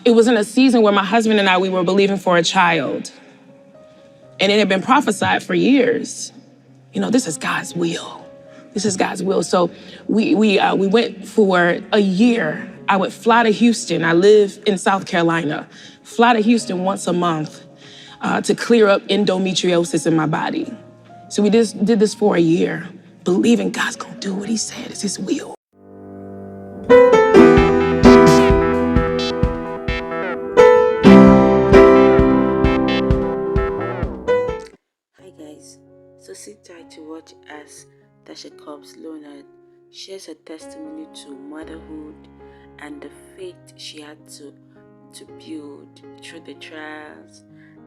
It was in a season where my husband and I, we were believing for a child. And it had been prophesied for years. This is God's will. This is God's will. So we went for a year. I would fly to Houston. I live in South Carolina. Fly to Houston once a month to clear up endometriosis in my body. So we just did this for a year, believing God's gonna do what he said. It's his will. Hi guys, so sit tight to watch as Tasha COBBS LEONARD shares her testimony to motherhood and the faith she had to build through the trials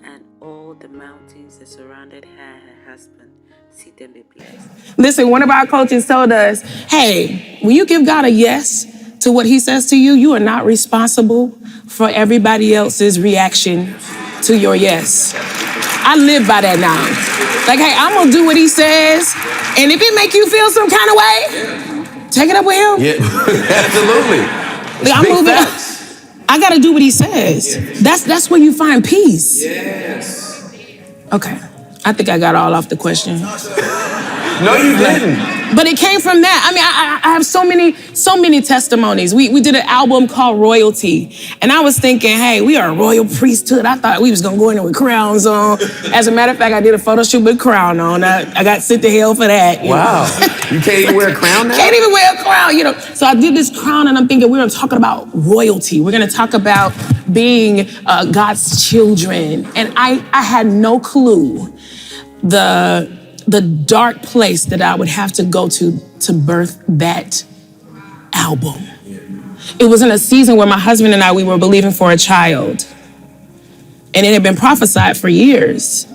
and all the mountains that surrounded her and her husband. See them be blessed. Listen, one of our coaches told us, hey, when you give God a yes to what he says to you, you are not responsible for everybody else's reaction to your yes. I live by that now. Like, hey, I'm gonna do what he says, and if it make you feel some kind of way, take it up with him. Yeah, absolutely. Like, I'm moving up. I gotta do what he says. That's where you find peace. Yes. Okay, I think I got all off the question. No, you didn't. But it came from that. I mean, I have so many testimonies. We did an album called Royalty. And I was thinking, hey, we are a royal priesthood. I thought we was going to go in there with crowns on. As a matter of fact, I did a photo shoot with a crown on. I got sent to hell for that. Wow. You can't even wear a crown now? Can't even wear a crown, So I did this crown, and I'm thinking we're going to talk about royalty. We're going to talk about being God's children. And I had no clue the dark place that I would have to go to birth that album. It was in a season where my husband and I, we were believing for a child. And it had been prophesied for years.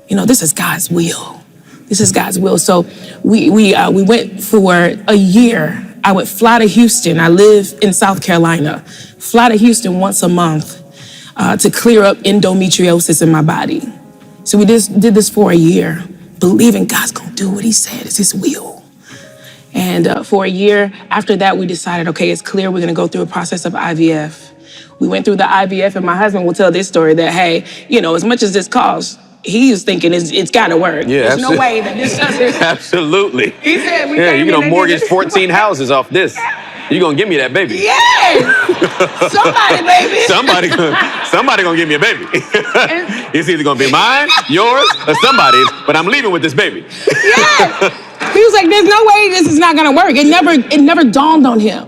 This is God's will. This is God's will. So we went for a year. I would fly to Houston. I live in South Carolina. Fly to Houston once a month to clear up endometriosis in my body. So we just did this for a year, believing God's gonna do what he said. It's his will. And for a year after that, we decided, okay, it's clear we're gonna go through a process of IVF. We went through the IVF, and my husband will tell this story that, hey, as much as this costs, he's thinking it's gotta work. Yeah, there's no way that this doesn't. Absolutely. He said, you're gonna mortgage 14 houses off this. You're gonna give me that baby. Yes! Somebody, baby. Somebody gonna give me a baby. It's either gonna be mine, yours, or somebody's, but I'm leaving with this baby. Yes! He was like, there's no way this is not gonna work. It never dawned on him.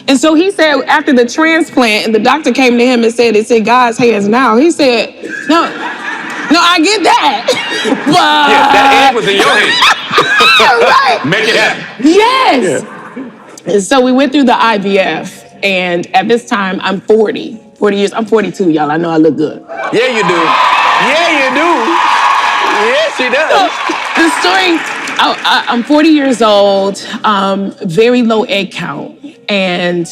And so he said, after the transplant, and the doctor came to him and said, it's in God's hands now. He said, no, I get that. But that egg was in your hand. Right. Make it happen. Yes. Yeah. And so we went through the IVF, and at this time, I'm 40 years. I'm 42, y'all. I know I look good. Yeah, you do. Yeah, you do. Yes, she does. So, the story, I'm 40 years old, very low egg count, and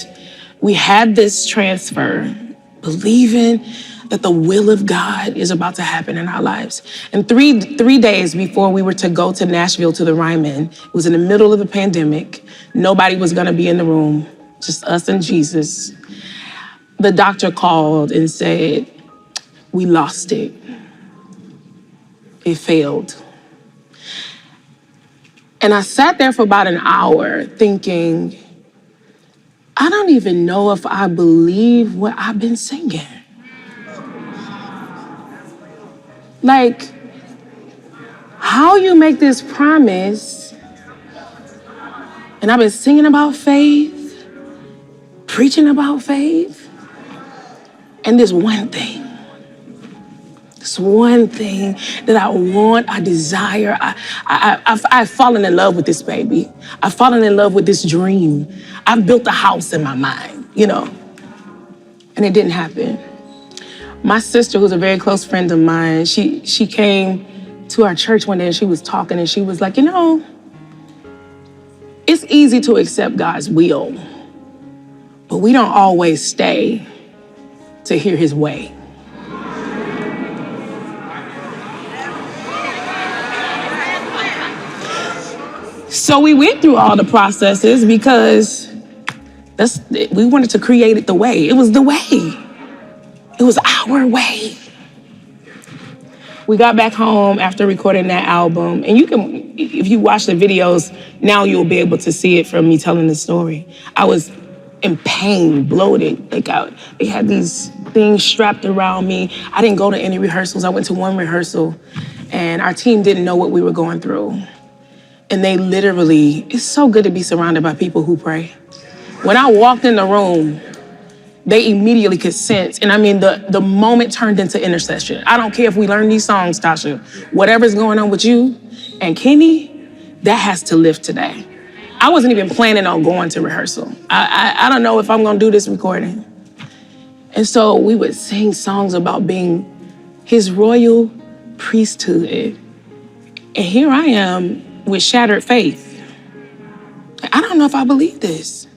we had this transfer, believing that the will of God is about to happen in our lives. And three days before we were to go to Nashville to the Ryman, it was in the middle of the pandemic. Nobody was gonna be in the room, just us and Jesus. The doctor called and said, we lost it. It failed. And I sat there for about an hour thinking, I don't even know if I believe what I've been singing. Like, how you make this promise, and I've been singing about faith, preaching about faith, and this one thing that I want, I desire, I've fallen in love with this baby. I've fallen in love with this dream. I've built a house in my mind, and it didn't happen. My sister, who's a very close friend of mine, she came to our church one day and she was talking and she was like, it's easy to accept God's will, but we don't always stay to hear his way. So we went through all the processes because We wanted to create it the way. It was the way. It was our way. We got back home after recording that album, and if you watch the videos, now you'll be able to see it from me telling the story. I was in pain, bloated. They had these things strapped around me. I didn't go to any rehearsals. I went to one rehearsal, and our team didn't know what we were going through. And they literally, it's so good to be surrounded by people who pray. When I walked in the room, they immediately could sense. And I mean, the moment turned into intercession. I don't care if we learn these songs, Tasha. Whatever's going on with you and Kenny, that has to lift today. I wasn't even planning on going to rehearsal. I don't know if I'm gonna do this recording. And so we would sing songs about being his royal priesthood. And here I am with shattered faith. I don't know if I believe this.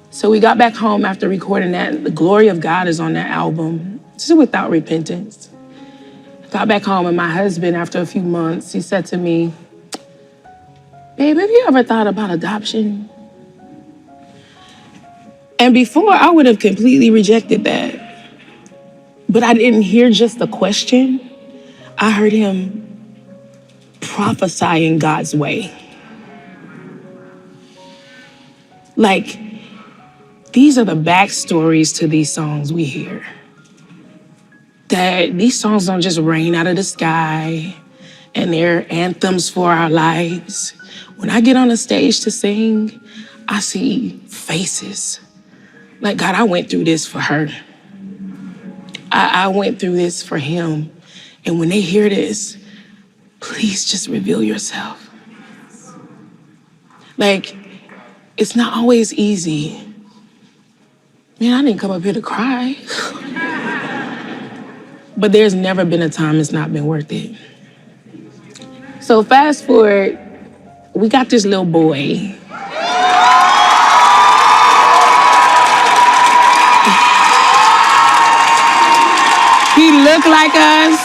So we got back home after recording that. The glory of God is on that album. This is Without Repentance. I got back home and my husband, after a few months, he said to me, babe, have you ever thought about adoption? And before, I would have completely rejected that. But I didn't hear just the question. I heard him prophesying God's way. Like, these are the backstories to these songs we hear. That these songs don't just rain out of the sky, and they're anthems for our lives. When I get on the stage to sing, I see faces. Like, God, I went through this for her. I went through this for him. And when they hear this, please just reveal yourself. Like, it's not always easy. Man, I didn't come up here to cry. But there's never been a time it's not been worth it. So fast forward, we got this little boy. He looked like us.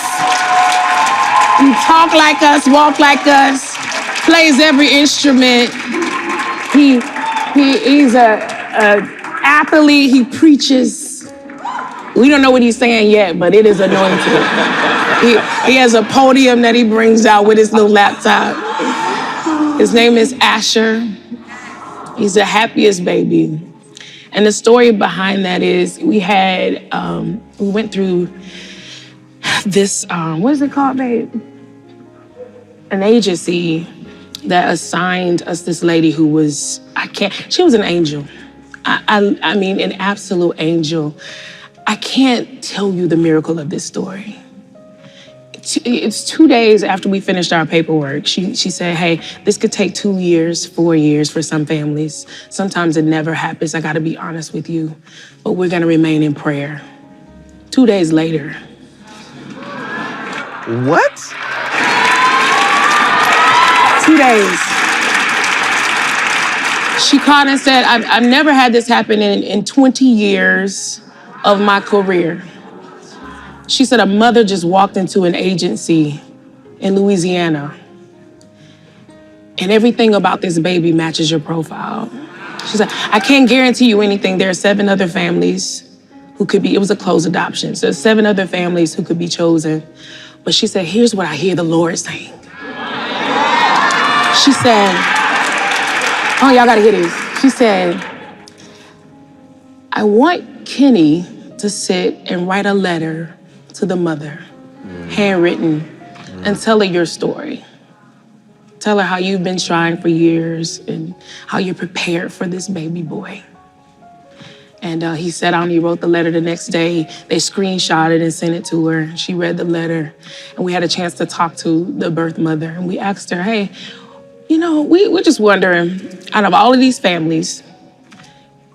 He talked like us, walked like us, plays every instrument. He's a athlete. He preaches. We don't know what he's saying yet, but it is anointed. He has a podium that he brings out with his little laptop. His name is Asher. He's the happiest baby. And the story behind that is we went through this, what is it called, babe? An agency that assigned us this lady who was, she was an angel. I mean, an absolute angel. I can't tell you the miracle of this story. It's 2 days after we finished our paperwork. She said, hey, this could take 2 years, 4 years for some families. Sometimes it never happens. I gotta be honest with you, but we're gonna remain in prayer. 2 days later. What? 2 days. She called and said, I've never had this happen in 20 years of my career. She said a mother just walked into an agency in Louisiana, and everything about this baby matches your profile. She said, I can't guarantee you anything. There are 7 other families who could be, it was a closed adoption, so 7 other families who could be chosen. But she said, here's what I hear the Lord saying. She said, oh, y'all gotta hear this. She said, I want Kenny to sit and write a letter to the mother, handwritten, and tell her your story. Tell her how you've been trying for years and how you're prepared for this baby boy. And he sat down and he wrote the letter the next day. They screenshot it and sent it to her. She read the letter, and we had a chance to talk to the birth mother. And we asked her, hey, you know, we're just wondering, out of all of these families,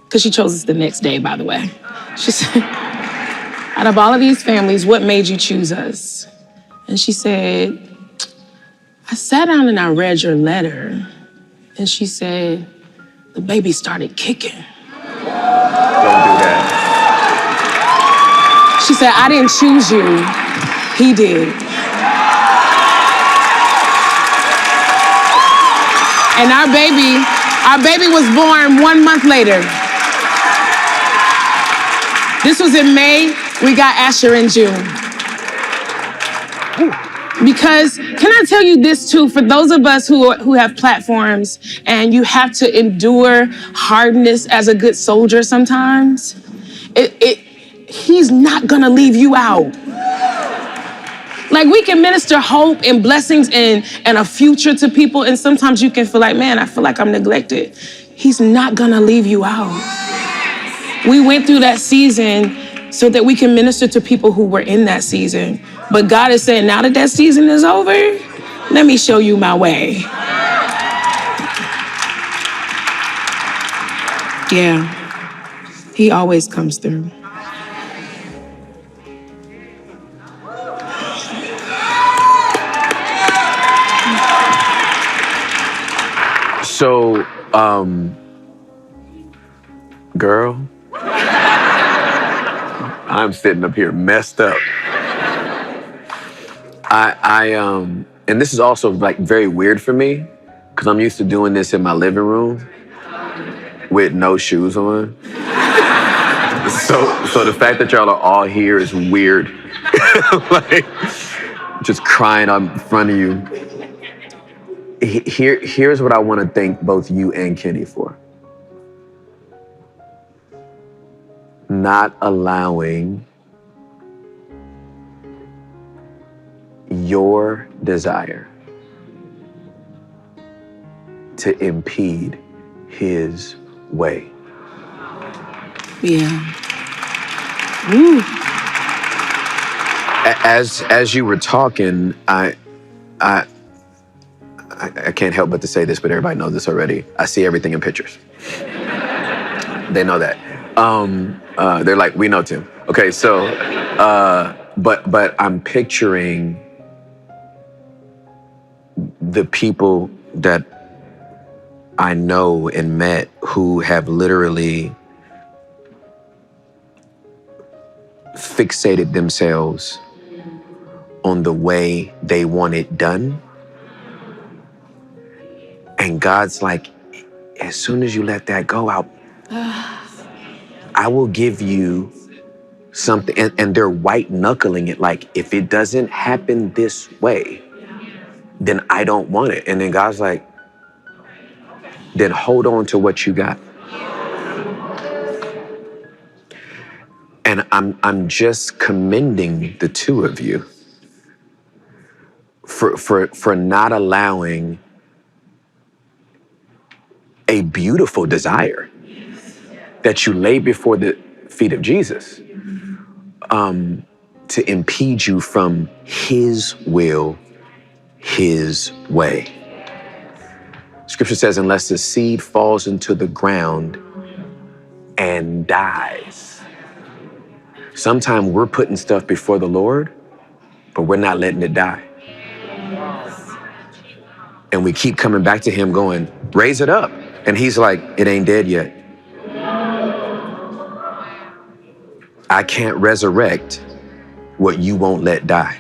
because she chose us the next day, by the way. She said, out of all of these families, what made you choose us? And she said, I sat down and I read your letter. And she said, the baby started kicking. Don't do that. She said, I didn't choose you, he did. And Our baby was born 1 month later. This was in May. We got Asher in June. Because, can I tell you this too, for those of us who have platforms and you have to endure hardness as a good soldier sometimes, he's not gonna leave you out. Like, we can minister hope and blessings and a future to people, and sometimes you can feel like, man, I feel like I'm neglected. He's not gonna leave you out. We went through that season so that we can minister to people who were in that season. But God is saying, now that that season is over, let me show you my way. Yeah, he always comes through. So, girl, I'm sitting up here messed up. And this is also like very weird for me because I'm used to doing this in my living room with no shoes on. So the fact that y'all are all here is weird. Like, just crying up in front of you. Here's what I want to thank both you and Kenny for. Not allowing your desire to impede his way. Yeah. Ooh. As you were talking, I can't help but to say this, but everybody knows this already. I see everything in pictures. They know that. They're like, we know Tim. Okay, so, but I'm picturing the people that I know and met who have literally fixated themselves on the way they want it done. And God's like, as soon as you let that go out, I will give you something. And they're white knuckling it like, if it doesn't happen this way, then I don't want it. And then God's like, then hold on to what you got. And I'm just commending the two of you for not allowing a beautiful desire that you lay before the feet of Jesus to impede you from his will, his way. Scripture says, unless the seed falls into the ground and dies. Sometimes we're putting stuff before the Lord, but we're not letting it die. And we keep coming back to him going, raise it up. And he's like, it ain't dead yet. I can't resurrect what you won't let die.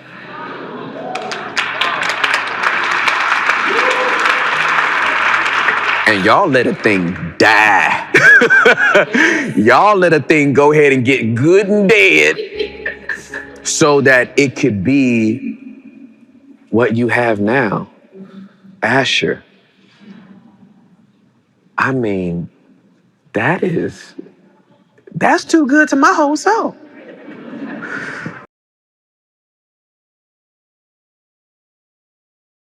And y'all let a thing die. Y'all let a thing go ahead and get good and dead so that it could be what you have now. Asher. I mean, that's too good to my whole soul.